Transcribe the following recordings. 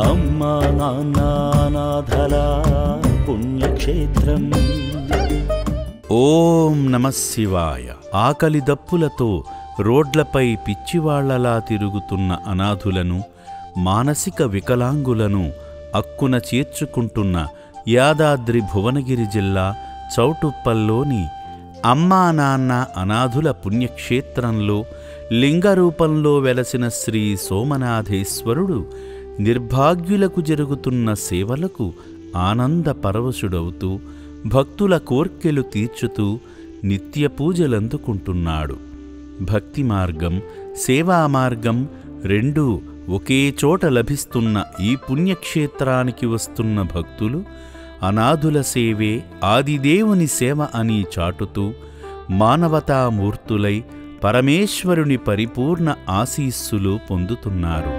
అమ్మా నాన్న అనాథల పుణ్యక్షేత్రం. ఓం నమః శివాయ. ఆకలి దప్పులతో రోడ్లపై పిచ్చివాళ్లలా తిరుగుతున్న అనాథులను, మానసిక వికలాంగులను అక్కున చేర్చుకుంటున్న యాదాద్రి భువనగిరి జిల్లా చౌటుప్పల్లోని అమ్మా నాన్న అనాథుల పుణ్యక్షేత్రంలో లింగరూపంలో వెలసిన శ్రీ సోమనాథేశ్వరుడు నిర్భాగ్యులకు జరుగుతున్న సేవలకు ఆనంద పరవశుడవుతూ భక్తుల కోర్కెలు తీర్చుతూ నిత్య పూజలందుకుంటున్నాడు. భక్తి మార్గం, సేవా మార్గం రెండూ ఒకే చోట లభిస్తున్న ఈ పుణ్యక్షేత్రానికి వస్తున్న భక్తులు అనాథుల సేవే ఆదిదేవుని సేవ అని చాటుతూ మానవతామూర్తులై పరమేశ్వరుని పరిపూర్ణ ఆశీస్సులు పొందుతున్నారు.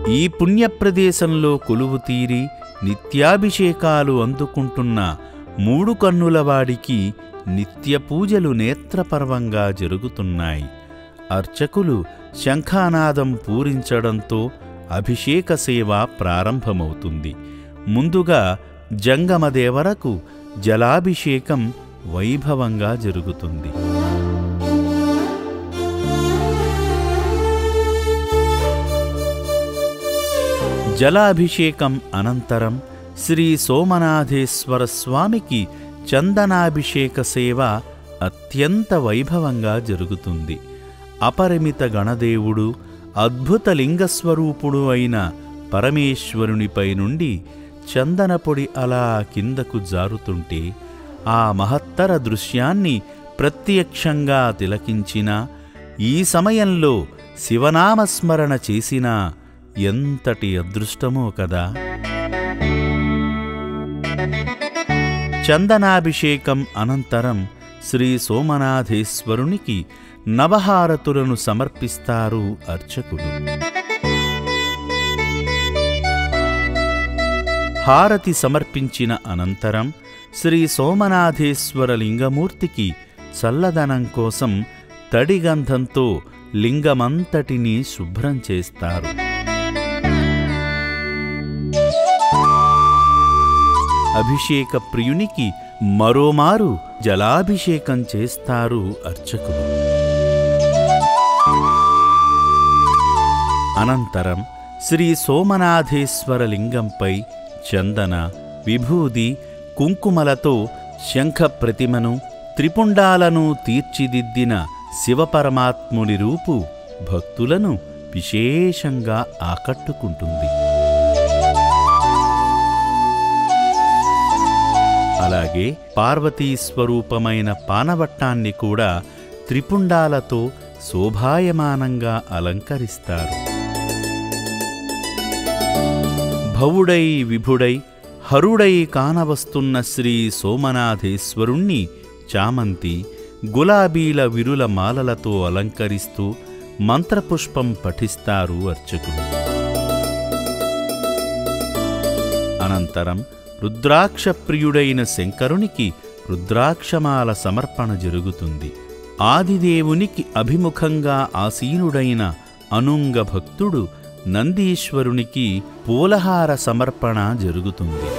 ఈ పుణ్యప్రదేశంలో కొలువుతీరి నిత్యాభిషేకాలు అందుకుంటున్న మూడు కన్నులవాడికి నిత్య పూజలు నేత్రపర్వంగా జరుగుతున్నాయి. అర్చకులు శంఖానాదం పూరించడంతో అభిషేక సేవ ప్రారంభమవుతుంది. ముందుగా జంగమదేవరకు జలాభిషేకం వైభవంగా జరుగుతుంది. జలాభిషేకం అనంతరం శ్రీ సోమనాథేశ్వర స్వామికి చందనాభిషేక సేవ అత్యంత వైభవంగా జరుగుతుంది. అపరిమిత గణదేవుడు, అద్భుత లింగస్వరూపుడు అయిన పరమేశ్వరునిపై నుండి చందనపొడి అలా కిందకు జారుతుంటే ఆ మహత్తర దృశ్యాన్ని ప్రత్యక్షంగా తిలకించినా, ఈ సమయంలో శివనామస్మరణ చేసినా ఎంతటి అదృష్టమో కదా. చందనాభిషేకం అనంతరం శ్రీ సోమనాథేశ్వరునికి నవహారతులను సమర్పిస్తారు అర్చకులు. హారతి సమర్పించిన అనంతరం శ్రీ సోమనాథేశ్వర లింగమూర్తికి చల్లదనం కోసం తడిగంధంతో లింగమంతటినీ శుభ్రం చేస్తారు. అభిషేక ప్రియునికి మరోమారు జలాభిషేకం చేస్తారు అర్చకులు. అనంతరం శ్రీ సోమనాథేశ్వర లింగంపై చందన, విభూది, కుంకుమలతో శంఖ ప్రతిమను, త్రిపుండాలను తీర్చిదిద్దిన శివపరమాత్ముని రూపు భక్తులను విశేషంగా ఆకట్టుకుంటుంది. అలాగే పార్వతీ స్వరూపమైన పానవట్టాన్ని కూడా త్రిపుండాలతో శోభాయమానంగా అలంకరిస్తారు. భవుడై విభుడై హరుడై కానవస్తున్న శ్రీ సోమనాథేశ్వరుణ్ణి చామంతి, గులాబీల విరుల మాలలతో అలంకరిస్తూ మంత్రపుష్పం పఠిస్తారు అర్చకులు. అనంతరం రుద్రాక్షప్రియుడైన శంకరునికి రుద్రాక్షమాల సమర్పణ జరుగుతుంది. ఆదిదేవునికి అభిముఖంగా ఆసీనుడైన అనుంగ భక్తుడు నందీశ్వరునికి పూలహార సమర్పణ జరుగుతుంది.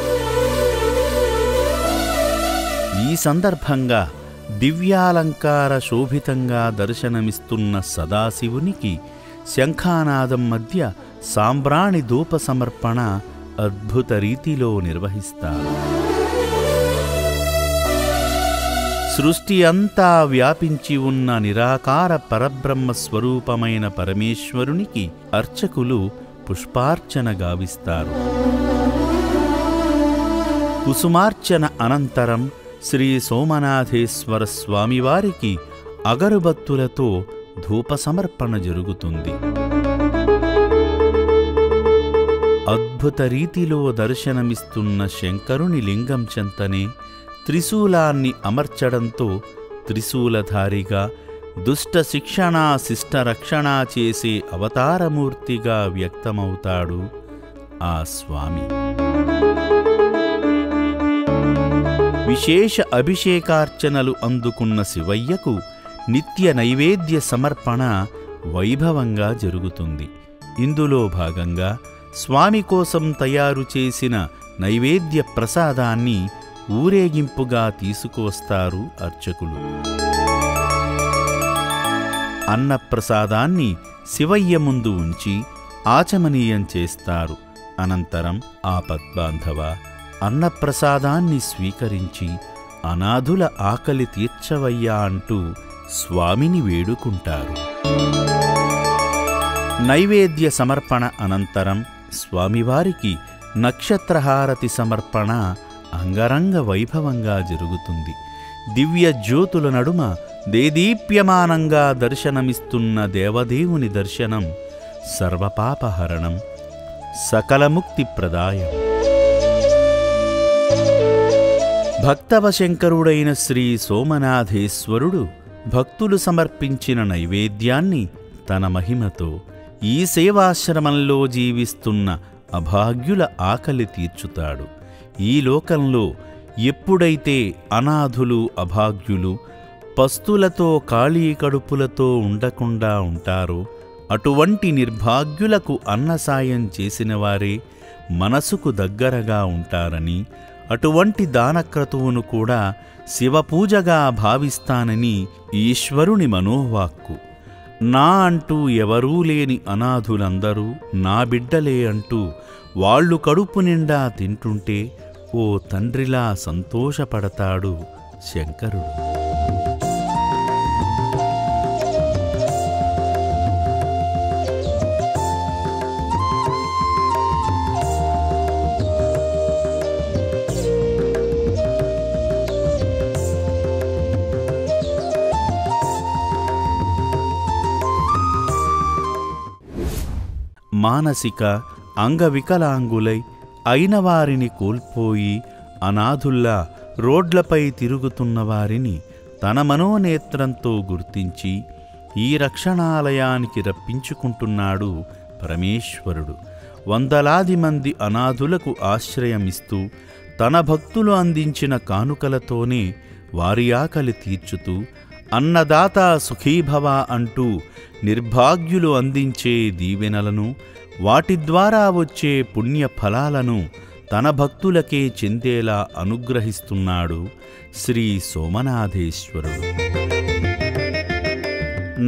ఈ సందర్భంగా దివ్యాలంకార శోభితంగా దర్శనమిస్తున్న సదాశివునికి శంఖానాదం మధ్య సాంబ్రాణి ధూప సమర్పణ అద్భుత రీతిలో నిర్వహిస్తారు. సృష్టి అంతా వ్యాపించి ఉన్న నిరాకార పరబ్రహ్మ స్వరూపమైన పరమేశ్వరునికి అర్చకులు పుష్పార్చన గావిస్తారు. కుసుమార్చన అనంతరం శ్రీ సోమనాథేశ్వర స్వామివారికి అగరుబత్తులతో ధూప సమర్పణ జరుగుతుంది. అద్భుత రీతిలో దర్శనమిస్తున్న శంకరుని లింగం చెంతనే త్రిశూలాన్ని అమర్చడంతో త్రిశూలధారిగా దుష్ట శిక్షణ శిష్ట రక్షణ చేసే అవతారమూర్తిగా వ్యక్తమవుతాడు ఆ స్వామి. విశేష అభిషేకార్చనలు అందుకున్న శివయ్యకు నిత్య నైవేద్య సమర్పణ వైభవంగా జరుగుతుంది. ఇందులో భాగంగా స్వామి కోసం తయారు చేసిన నైవేద్య ప్రసాదాన్ని ఊరేగింపుగా తీసుకువస్తారు అర్చకులు. అన్నప్రసాదాన్ని శివయ్య ముందు ఉంచి ఆచమనీయం చేస్తారు. అనంతరం ఆపద్బాంధవ, అన్నప్రసాదాన్ని స్వీకరించి అనాథుల ఆకలి తీర్చవయ్యా అంటూ స్వామిని వేడుకుంటారు. నైవేద్య సమర్పణ అనంతరం స్వామివారికి నక్షత్రహారతి సమర్పణ అంగరంగ వైభవంగా జరుగుతుంది. దివ్య జ్యోతుల నడుమ దేదీప్యమానంగా దర్శనమిస్తున్న దేవదేవుని దర్శనం సర్వపాపహరణం, సకలముక్తిప్రదాయం. భక్తవశంకరుడైన శ్రీ సోమనాథేశ్వరుడు భక్తులు సమర్పించిన నైవేద్యాన్ని తన మహిమతో ఈ సేవాశ్రమంలో జీవిస్తున్న అభాగ్యుల ఆకలి తీర్చుతాడు. ఈ లోకంలో ఎప్పుడైతే అనాథులు, అభాగ్యులు పస్తులతో ఖాళీ కడుపులతో ఉండకుండా ఉంటారో అటువంటి నిర్భాగ్యులకు అన్నసాయం చేసినవారే మనసుకు దగ్గరగా ఉంటారని, అటువంటి దానక్రతువును కూడా శివపూజగా భావిస్తానని ఈశ్వరుని మనోవాక్కు. నా అంటూ ఎవరూ లేని అనాథులందరూ నా బిడ్డలే అంటూ వాళ్ళు కడుపు నిండా తింటుంటే ఓ తండ్రిలా సంతోషపడతాడు శంకరుడు. మానసిక అంగవికలాంగులై అయినవారిని కోల్పోయి అనాథుల్లా రోడ్లపై తిరుగుతున్నవారిని తన మనోనేత్రంతో గుర్తించి ఈ రక్షణాలయానికి రప్పించుకుంటున్నాడు పరమేశ్వరుడు. వందలాది మంది అనాథులకు ఆశ్రయమిస్తూ తన భక్తులు అందించిన కానుకలతోనే వారి ఆకలి తీర్చుతూ అన్నదాత సుఖీభవ అంటూ నిర్భాగ్యులు అందించే దీవెనలను, వాటి ద్వారా వచ్చే పుణ్యఫలాలను తన భక్తులకే చెందేలా అనుగ్రహిస్తున్నాడు శ్రీ సోమనాథేశ్వరుడు.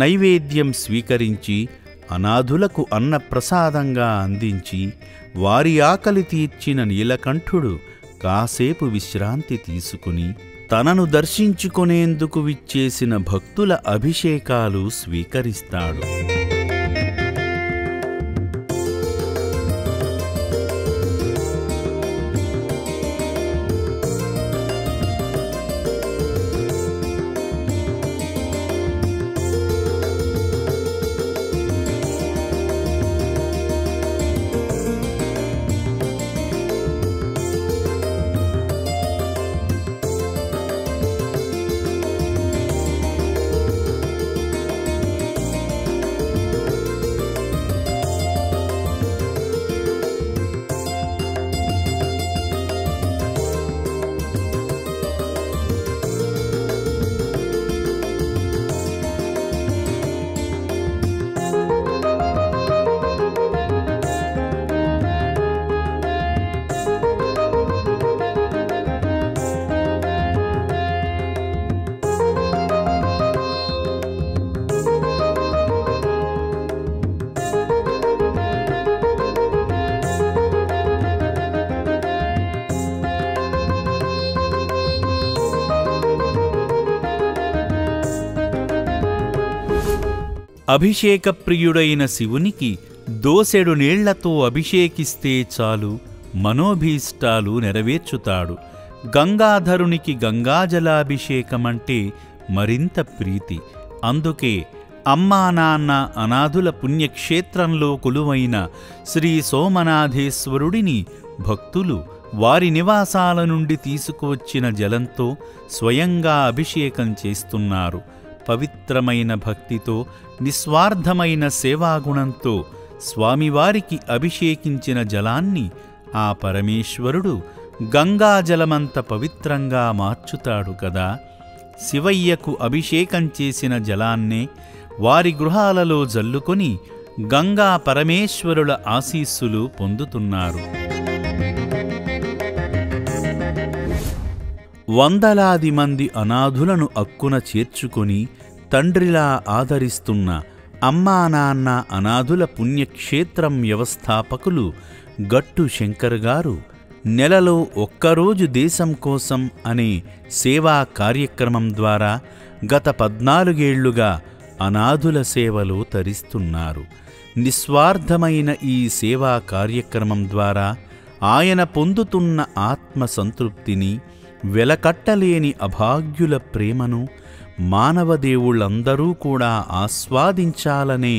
నైవేద్యం స్వీకరించి అనాథులకు అన్నప్రసాదంగా అందించి వారి ఆకలి తీర్చిన నీలకంఠుడు కాసేపు విశ్రాంతి తీసుకుని తనను దర్శించుకొనేందుకు విచ్చేసిన భక్తుల అభిషేకాలు స్వీకరిస్తాడు. అభిషేకప్రియుడైన శివునికి దోసెడు నీళ్లతో అభిషేకిస్తే చాలు మనోభీష్టాలు నెరవేర్చుతాడు. గంగాధరునికి గంగాజలాభిషేకమంటే మరింత ప్రీతి. అందుకే అమ్మా నాన్న అనాథుల పుణ్యక్షేత్రంలో కొలువైన శ్రీ సోమనాథేశ్వరుడిని భక్తులు వారి నివాసాల నుండి తీసుకువచ్చిన జలంతో స్వయంగా అభిషేకం చేస్తున్నారు. పవిత్రమైన భక్తితో, నిస్వార్థమైన సేవాగుణంతో స్వామివారికి అభిషేకించిన జలాన్ని ఆ పరమేశ్వరుడు గంగాజలమంత పవిత్రంగా మార్చుతాడు కదా. శివయ్యకు అభిషేకం చేసిన జలాన్నే వారి గృహాలలో జల్లుకొని గంగా పరమేశ్వరుల ఆశీస్సులు పొందుతున్నారు. వందలాది మంది అనాథులను అక్కున చేర్చుకొని తండ్రిలా ఆదరిస్తున్న అమ్మా నాన్న అనాథుల పుణ్యక్షేత్రం వ్యవస్థాపకులు గట్టు శంకర్ గారు నెలలో ఒక్కరోజు దేశం కోసం అనే సేవా కార్యక్రమం ద్వారా గత 14 ఏళ్లుగా అనాథుల సేవలో తరిస్తున్నారు. నిస్వార్థమైన ఈ సేవా కార్యక్రమం ద్వారా ఆయన పొందుతున్న ఆత్మసంతృప్తిని, వెలకట్టలేని అభాగ్యుల ప్రేమను మానవదేవుళ్ళందరూ కూడా ఆస్వాదించాలనే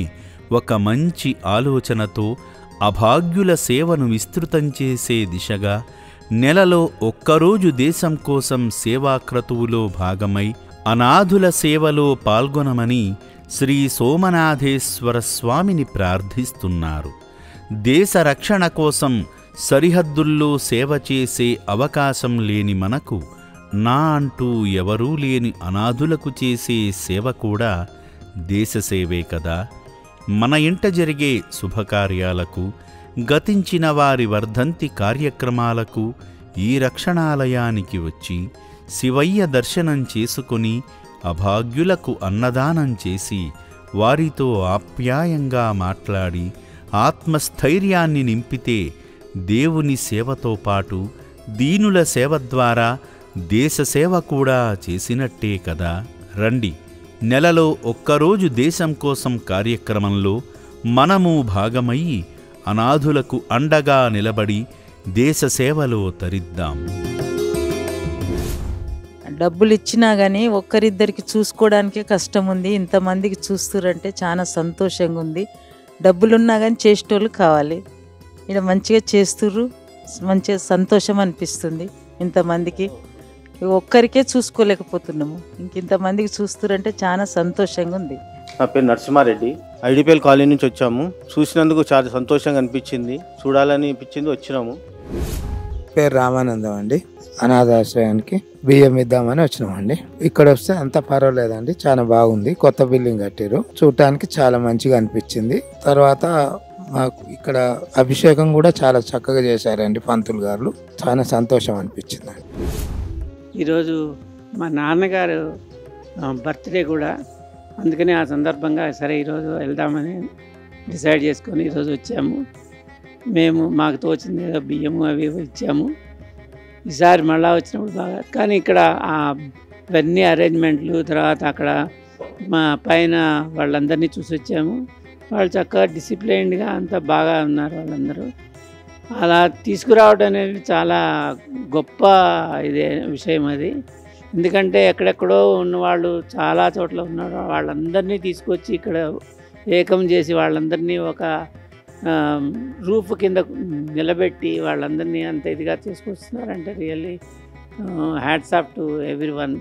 ఒక మంచి ఆలోచనతో అభాగ్యుల సేవను విస్తృతం చేసే దిశగా నెలలో ఒక్కరోజు దేశం కోసం సేవాక్రతువులో భాగమై అనాథుల సేవలో పాల్గొనమని శ్రీ సోమనాథేశ్వర స్వామిని ప్రార్థిస్తున్నారు. దేశ రక్షణ కోసం సరిహద్దుల్లో సేవ చేసే అవకాశం లేని మనకు నా అంటూ ఎవరూ లేని అనాథులకు చేసే సేవ కూడా దేశసేవే కదా. మన ఇంట జరిగే శుభకార్యాలకు, గతించిన వారి వర్ధంతి కార్యక్రమాలకు ఈ రక్షణాలయానికి వచ్చి శివయ్య దర్శనం చేసుకుని అభాగ్యులకు అన్నదానం చేసి వారితో ఆప్యాయంగా మాట్లాడి ఆత్మస్థైర్యాన్ని నింపితే దేవుని సేవతో పాటు దీనుల సేవ ద్వారా దేశసేవ కూడా చేసినట్టే కదా. రండి, నెలలో ఒక్కరోజు దేశం కోసం కార్యక్రమంలో మనము భాగమయ్యి అనాథులకు అండగా నిలబడి దేశసేవలో తరిద్దాం. డబ్బులు ఇచ్చినా కానీ ఒక్కరిద్దరికి చూసుకోవడానికే కష్టం ఉంది. ఇంతమందికి చూస్తురంటే చాలా సంతోషంగా ఉంది. డబ్బులున్నా కానీ చేసేటోళ్ళు కావాలి. ఇక్కడ మంచిగా చేస్తుర్రు, మంచిగా సంతోషం అనిపిస్తుంది. ఇంతమందికి ఒక్కరికే చూసుకోలేకపోతున్నాము, ఇంతమందికి చూస్తురంటే చాలా సంతోషంగా ఉంది. నా పేరు నరసింహారెడ్డి, ఐడిపిఎల్ కాలనీ నుంచి వచ్చాము. చూసినందుకు చాలా సంతోషంగా అనిపించింది, చూడాలని అనిపించింది, వచ్చినాము. పేరు రామానందం అండి. అనాథాశ్రయానికి బియ్యం ఇద్దామని వచ్చినామండి. ఇక్కడ వస్తే అంత పర్వాలేదండి, చాలా బాగుంది. కొత్త బిల్డింగ్ కట్టారు, చూడటానికి చాలా మంచిగా అనిపించింది. తర్వాత మాకు ఇక్కడ అభిషేకం కూడా చాలా చక్కగా చేశారండి పంతులు గారు, చాలా సంతోషం అనిపించింది. ఈరోజు మా నాన్నగారు బర్త్డే కూడా, అందుకని ఆ సందర్భంగా సరే ఈరోజు వెళ్దామని డిసైడ్ చేసుకొని ఈరోజు వచ్చాము. మేము మాకు తోచింది ఏదో బియ్యము అవి ఇచ్చాము. ఈసారి మళ్ళా వచ్చినప్పుడు బాగా, కానీ ఇక్కడ ఇవన్నీ అరేంజ్మెంట్లు, తర్వాత అక్కడ మా పైన వాళ్ళందరినీ చూసి వచ్చాము. వాళ్ళు చక్కగా డిసిప్లైన్డ్గా అంతా బాగా ఉన్నారు వాళ్ళందరూ. అలా తీసుకురావడం అనేది చాలా గొప్ప విషయం అది. ఎందుకంటే ఎక్కడెక్కడో ఉన్నవాళ్ళు చాలా చోట్ల ఉన్నారు, వాళ్ళందరినీ తీసుకొచ్చి ఇక్కడ ఏకం చేసి వాళ్ళందరినీ ఒక రూఫ్ కింద నిలబెట్టి వాళ్ళందరినీ అంత ఇదిగా తీసుకొస్తున్నారంటే really hats off to everyone.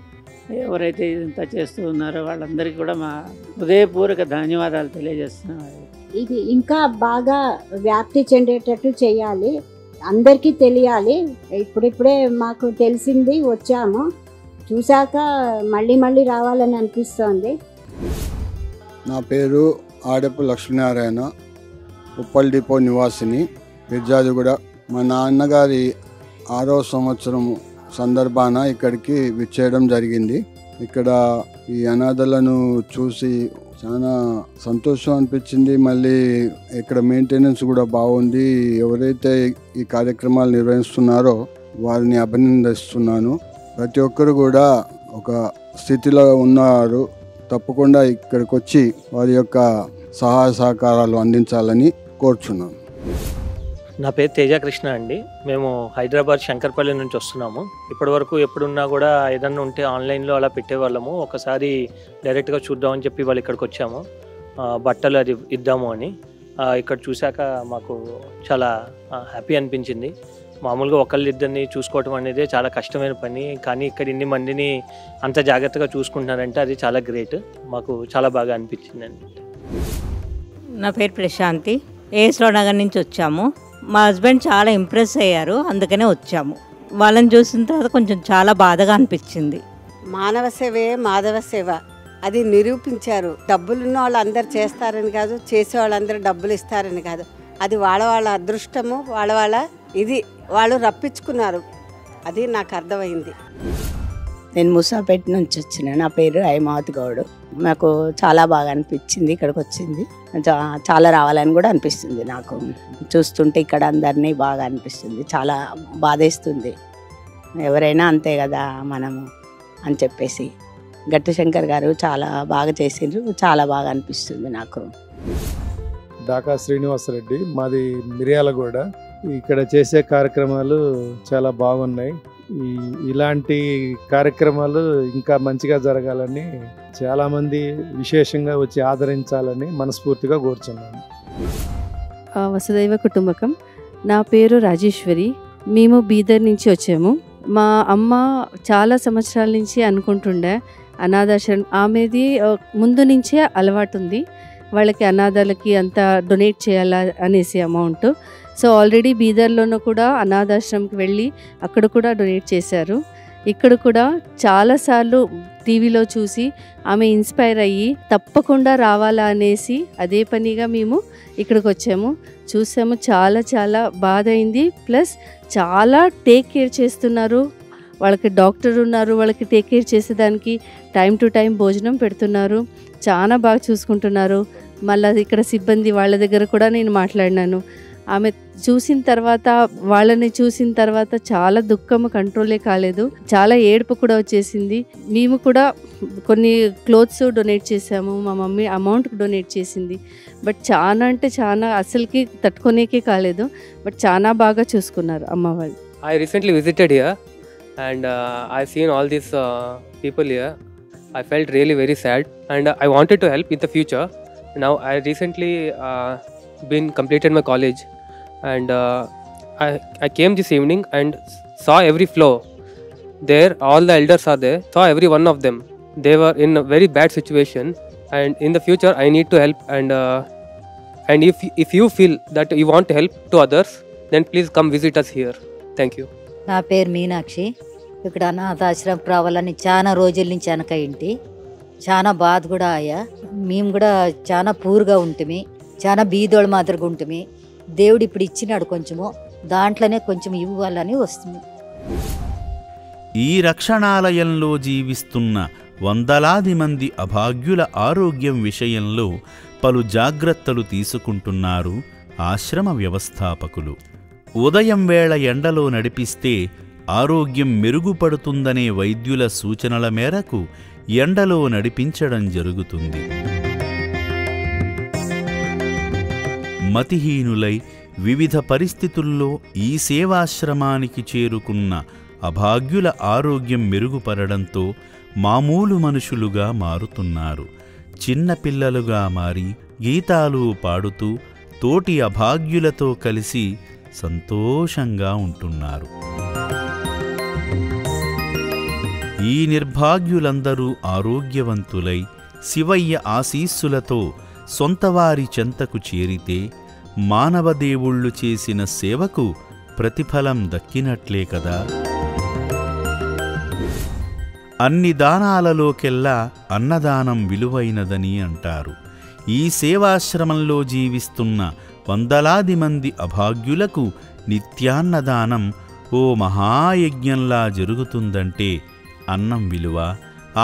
ఎవరైతే ఇంత చేస్తూ ఉన్నారో వాళ్ళందరికీ కూడా మా హృదయపూర్వక ధన్యవాదాలు తెలియజేస్తున్నాను. ఇది ఇంకా బాగా వ్యాప్తి చెందేటట్టు చేయాలి, అందరికీ తెలియాలి. ఇప్పుడిప్పుడే మాకు తెలిసింది, వచ్చాము, చూశాక మళ్ళీ మళ్ళీ రావాలని అనిపిస్తోంది. నా పేరు ఆడపు లక్ష్మీనారాయణ, ఉప్పల్ డిపో నివాసిని, పిర్జాదిగూడ. మా నాన్నగారి 6వ సంవత్సరం సందర్భాన ఇక్కడికి విచ్చేయడం జరిగింది. ఇక్కడ ఈ అనాథలను చూసి చాలా సంతోషం అనిపించింది. మళ్ళీ ఇక్కడ మెయింటెనెన్స్ కూడా బాగుంది. ఎవరైతే ఈ కార్యక్రమాలు నిర్వహిస్తున్నారో వారిని అభినందిస్తున్నాను. ప్రతి ఒక్కరు కూడా ఒక స్థితిలో ఉన్నారు, తప్పకుండా ఇక్కడికి వచ్చి వారి యొక్క సహాయ సహకారాలు అందించాలని కోరుచున్నాను. నా పేరు తేజకృష్ణ అండి. మేము హైదరాబాద్ శంకర్పల్లి నుంచి వస్తున్నాము. ఇప్పటివరకు ఎప్పుడున్నా కూడా ఏదన్నా ఉంటే ఆన్లైన్లో అలా పెట్టేవాళ్ళము. ఒకసారి డైరెక్ట్గా చూద్దామని చెప్పి వాళ్ళు ఇక్కడికి వచ్చాము, బట్టలు అది ఇద్దాము అని. ఇక్కడ చూశాక మాకు చాలా హ్యాపీ అనిపించింది. మామూలుగా ఒకళ్ళిద్దరిని చూసుకోవటం అనేది చాలా కష్టమైన పని, కానీ ఇక్కడ ఇన్ని మందిని అంత జాగ్రత్తగా చూసుకుంటున్నారంటే అది చాలా గ్రేట్. మాకు చాలా బాగా అనిపించిందండి. నా పేరు ప్రశాంతి, ఏఎస్లో నగర్ నుంచి వచ్చాము. మా హస్బెండ్ చాలా ఇంప్రెస్ అయ్యారు, అందుకనే వచ్చాము. వాళ్ళని చూసిన తర్వాత కొంచెం చాలా బాధగా అనిపించింది. మానవ సేవే మాధవ సేవ. అది నిరూపించారు. డబ్బులున్న వాళ్ళు అందరు చేస్తారని కాదు, చేసే వాళ్ళందరూ డబ్బులు ఇస్తారని కాదు. అది వాళ్ళ అదృష్టము, వాళ్ళ ఇది వాళ్ళు రప్పించుకున్నారు. అది నాకు అర్థమైంది. నేను ముసాపేట నుంచి వచ్చిన. నా పేరు హైమావతి గౌడ్. నాకు చాలా బాగా అనిపించింది ఇక్కడికి వచ్చింది. చాలా రావాలని కూడా అనిపిస్తుంది నాకు. చూస్తుంటే ఇక్కడ అందరినీ బాగా అనిపిస్తుంది. చాలా బాధేస్తుంది. ఎవరైనా అంతే కదా మనము అని చెప్పేసి. గట్టు శంకర్ గారు చాలా బాగా చేసిండ్రు. చాలా బాగా అనిపిస్తుంది నాకు. డాకా శ్రీనివాసరెడ్డి, మాది మిర్యాలగూడ. ఇక్కడ చేసే కార్యక్రమాలు చాలా బాగున్నాయి. ఇలాంటి కార్యక్రమాలు ఇంకా మంచిగా జరగాలని, చాలామంది విశేషంగా వచ్చి ఆదరించాలని మనస్ఫూర్తిగా కోరుచున్నాను. వసుదైవ కుటుంబకం. నా పేరు రాజేశ్వరి. మేము బీదర్ నుంచి వచ్చాము. మా అమ్మ చాలా సంవత్సరాల నుంచి అనుకుంటుండే అనాథాశ్రమం. ఆమెది ముందు నుంచే అలవాటు ఉంది, వాళ్ళకి అనాథాలకి అంతా డొనేట్ చేయాలా అనేసి అమౌంట్. సో ఆల్రెడీ బీదర్లోనూ కూడా అనాథాశ్రమంకి వెళ్ళి అక్కడ కూడా డొనేట్ చేశారు. ఇక్కడ కూడా చాలాసార్లు టీవీలో చూసి ఆమె ఇన్స్పైర్ అయ్యి తప్పకుండా రావాలా అనేసి అదే పనిగా మేము ఇక్కడికి వచ్చాము. చూసాము, చాలా చాలా బాధ అయింది. ప్లస్ చాలా టేక్ కేర్ చేస్తున్నారు. వాళ్ళకి డాక్టర్ ఉన్నారు, వాళ్ళకి టేక్ కేర్ చేసేదానికి టైం టు టైం భోజనం పెడుతున్నారు. చాలా బాగా చూసుకుంటున్నారు. మళ్ళీ ఇక్కడ సిబ్బంది వాళ్ళ దగ్గర కూడా నేను మాట్లాడినాను. ఆమె చూసిన తర్వాత, వాళ్ళని చూసిన తర్వాత చాలా దుఃఖం కంట్రోలే కాలేదు. చాలా ఏడుపు కూడా వచ్చేసింది. మేము కూడా కొన్ని క్లోత్స్ డొనేట్ చేసాము. మా మమ్మీ అమౌంట్ డొనేట్ చేసింది. బట్ చాలా అంటే చాలా అసలుకి తట్టుకునేకే కాలేదు. బట్ చాలా బాగా చూసుకున్నారు అమ్మ వాళ్ళు. I recently visited here and I've seen all these people here. I felt really very sad and I wanted to help in the future. Now I recently been completed my college and I came this evening and saw every floor. There all the elders are there. Saw every one of them. They were in a very bad situation and in the future I need to help and if you feel that you want to help to others, then please come visit us here. Thank you. నా పేరు మీనాక్షి. ఇక్కడ అనాథాశ్రమం రావాలని చాలా రోజుల నుంచి అనకయింటి. చాలా బాధ కూడా అయ్యా. మేము కూడా చాలా పూర్గా ఉంటుంది, చాలా బీదోళ్ళ మాదిరిగా ఉంటుంది. దేవుడు ఇప్పుడు ఇచ్చినాడు కొంచెము, దాంట్లోనే కొంచెం ఇవ్వాలని వస్తుంది. ఈ రక్షణాలయంలో జీవిస్తున్న వందలాది మంది అభాగ్యుల ఆరోగ్యం విషయంలో పలు జాగ్రత్తలు తీసుకుంటున్నారు ఆశ్రమ వ్యవస్థాపకులు. ఉదయం వేళ ఎండలో నడిపిస్తే ఆరోగ్యం మెరుగుపడుతుందనే వైద్యుల సూచనల మేరకు ఎండలో నడిపించడం జరుగుతుంది. మతిహీనులై వివిధ పరిస్థితుల్లో ఈ సేవాశ్రమానికి చేరుకున్న అభాగ్యుల ఆరోగ్యం మెరుగుపడడంతో మామూలు మనుషులుగా మారుతున్నారు. చిన్నపిల్లలుగా మారి గీతాలు పాడుతూ తోటి అభాగ్యులతో కలిసి సంతోషంగా ఉంటున్నారు. ఈ నిర్భాగ్యులందరూ ఆరోగ్యవంతులై శివయ్య ఆశీస్సులతో సొంతవారి చెంతకు చేరితే మానవదేవుళ్ళు చేసిన సేవకు ప్రతిఫలం దక్కినట్లే కదా. అన్ని దానాలలోకెల్లా అన్నదానం విలువైనదని అంటారు. ఈ సేవాశ్రమంలో జీవిస్తున్న వందలాది మంది అభాగ్యులకు నిత్యాన్నదానం ఓ మహాయజ్ఞంలా జరుగుతుందంటే అన్నం విలువ,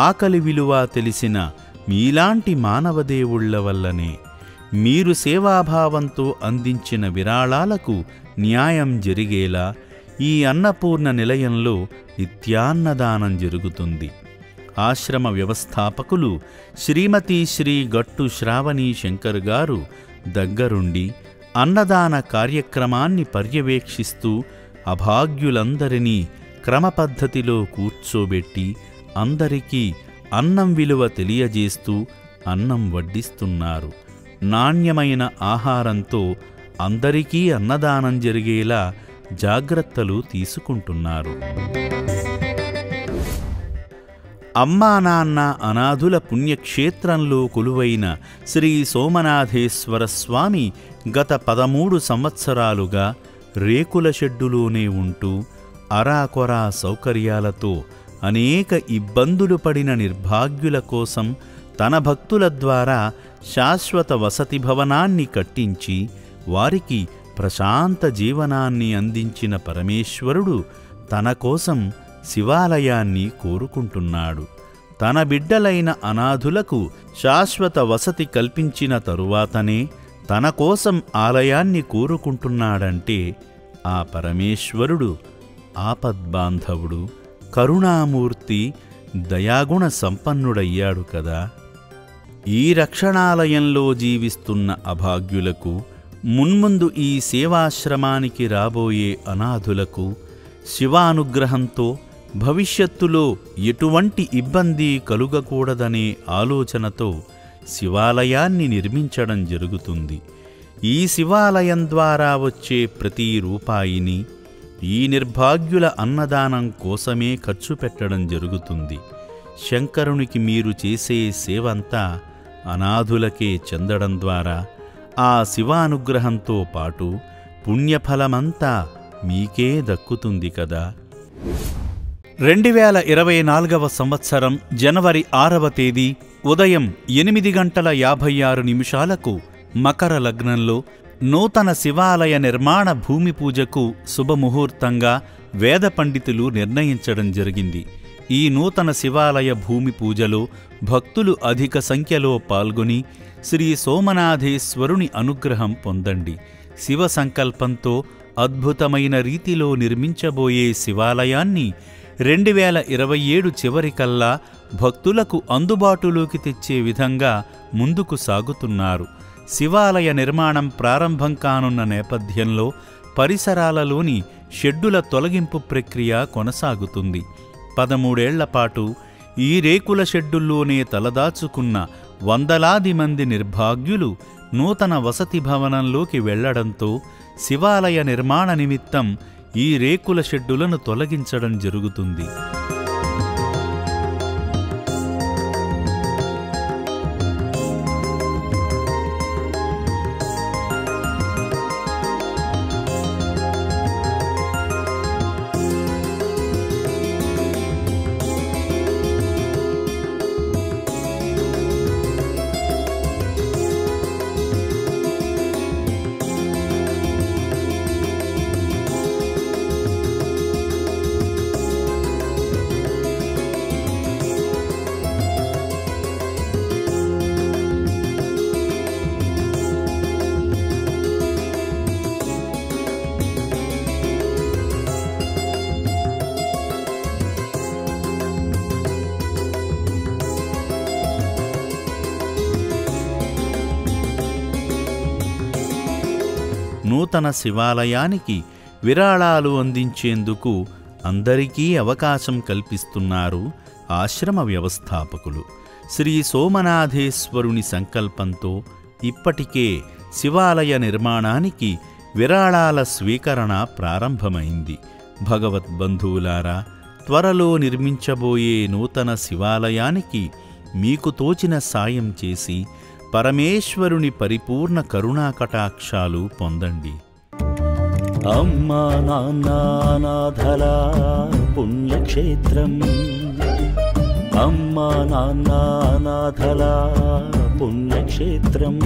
ఆకలి విలువ తెలిసిన మీలాంటి మానవదేవుళ్ల వల్లనే. మీరు సేవాభావంతో అందించిన విరాళాలకు న్యాయం జరిగేలా ఈ అన్నపూర్ణ నిలయంలో నిత్యాన్నదానం జరుగుతుంది. ఆశ్రమ వ్యవస్థాపకులు శ్రీమతి శ్రీ గట్టు శ్రావణీ శంకర్ గారు దగ్గరుండి అన్నదాన కార్యక్రమాన్ని పర్యవేక్షిస్తూ అభాగ్యులందరినీ క్రమపద్ధతిలో కూర్చోబెట్టి అందరికీ అన్నం విలువ తెలియజేస్తూ అన్నం వడ్డిస్తున్నారు. నాణ్యమైన ఆహారంతో అందరికీ అన్నదానం జరిగేలా జాగ్రత్తలు తీసుకుంటున్నారు. అమ్మా నాన్న అనాథుల పుణ్యక్షేత్రంలో కొలువైన శ్రీ సోమనాథేశ్వర స్వామి గత 13 సంవత్సరాలుగా రేకుల షెడ్డులోనే ఉంటూ అరాకొరా సౌకర్యాలతో అనేక ఇబ్బందులు పడిన నిర్భాగ్యుల కోసం తన భక్తుల ద్వారా శాశ్వత వసతి భవనాన్ని కట్టించి వారికి ప్రశాంత జీవనాన్ని అందించిన పరమేశ్వరుడు తన కోసం శివాలయాన్ని కోరుకుంటున్నాడు. తన బిడ్డలైన అనాథులకు శాశ్వత వసతి కల్పించిన తరువాతనే తన కోసం ఆలయాన్ని కోరుకుంటున్నాడంటే ఆ పరమేశ్వరుడు ఆపద్బాంధవుడు, కరుణామూర్తి, దయాగుణ సంపన్నుడయ్యాడు కదా. ఈ రక్షణాలయంలో జీవిస్తున్న అభాగ్యులకు, మున్ముందు ఈ సేవాశ్రమానికి రాబోయే అనాథులకు శివానుగ్రహంతో భవిష్యత్తులో ఎటువంటి ఇబ్బంది కలుగకూడదనే ఆలోచనతో శివాలయాన్ని నిర్మించడం జరుగుతుంది. ఈ శివాలయం ద్వారా వచ్చే ప్రతి రూపాయిని ఈ నిర్భాగ్యుల అన్నదానం కోసమే ఖర్చు పెట్టడం జరుగుతుంది. శంకరునికి మీరు చేసే సేవంతా అనాథులకే చెందడం ద్వారా ఆ శివానుగ్రహంతో పాటు పుణ్యఫలమంతా మీకే దక్కుతుంది కదా. 2024వ సంవత్సరం జనవరి 6వ తేదీ ఉదయం 8:56 మకర లగ్నంలో నూతన శివాలయ నిర్మాణ భూమి పూజకు శుభముహూర్తంగా వేద పండితులు నిర్ణయించడం జరిగింది. ఈ నూతన శివాలయ భూమి పూజలో భక్తులు అధిక సంఖ్యలో పాల్గొని శ్రీ సోమనాథేశ్వరుని అనుగ్రహం పొందండి. శివ సంకల్పంతో అద్భుతమైన రీతిలో నిర్మించబోయే శివాలయాన్ని 2027 చివరికల్లా భక్తులకు అందుబాటులోకి తెచ్చే విధంగా ముందుకు సాగుతున్నారు. శివాలయ నిర్మాణం ప్రారంభం కానున్న నేపథ్యంలో పరిసరాలలోని షెడ్డుల తొలగింపు ప్రక్రియ కొనసాగుతుంది. 13 ఏళ్లపాటు ఈ రేకుల షెడ్డుల్లోనే తలదాచుకున్న వందలాది మంది నిర్భాగ్యులు నూతన వసతి భవనంలోకి వెళ్లడంతో శివాలయ నిర్మాణ నిమిత్తం ఈ రేకుల షెడ్డులను తొలగించడం జరుగుతుంది. నూతన శివాలయానికి విరాళాలు అందించేందుకు అందరికీ అవకాశం కల్పిస్తున్నారు ఆశ్రమ వ్యవస్థాపకులు. శ్రీ సోమనాథేశ్వరుని సంకల్పంతో ఇప్పటికే శివాలయ నిర్మాణానికి విరాళాల స్వీకరణ ప్రారంభమైంది. భగవద్బంధువులారా, త్వరలో నిర్మించబోయే నూతన శివాలయానికి మీకు తోచిన సాయం చేసి పరమేశ్వరుని పరిపూర్ణ కరుణాకటాక్షాలు పొందండి. అమ్మా నాన్న అనాథల పుణ్యక్షేత్రం, అమ్మా నాన్న అనాథల పుణ్యక్షేత్రం,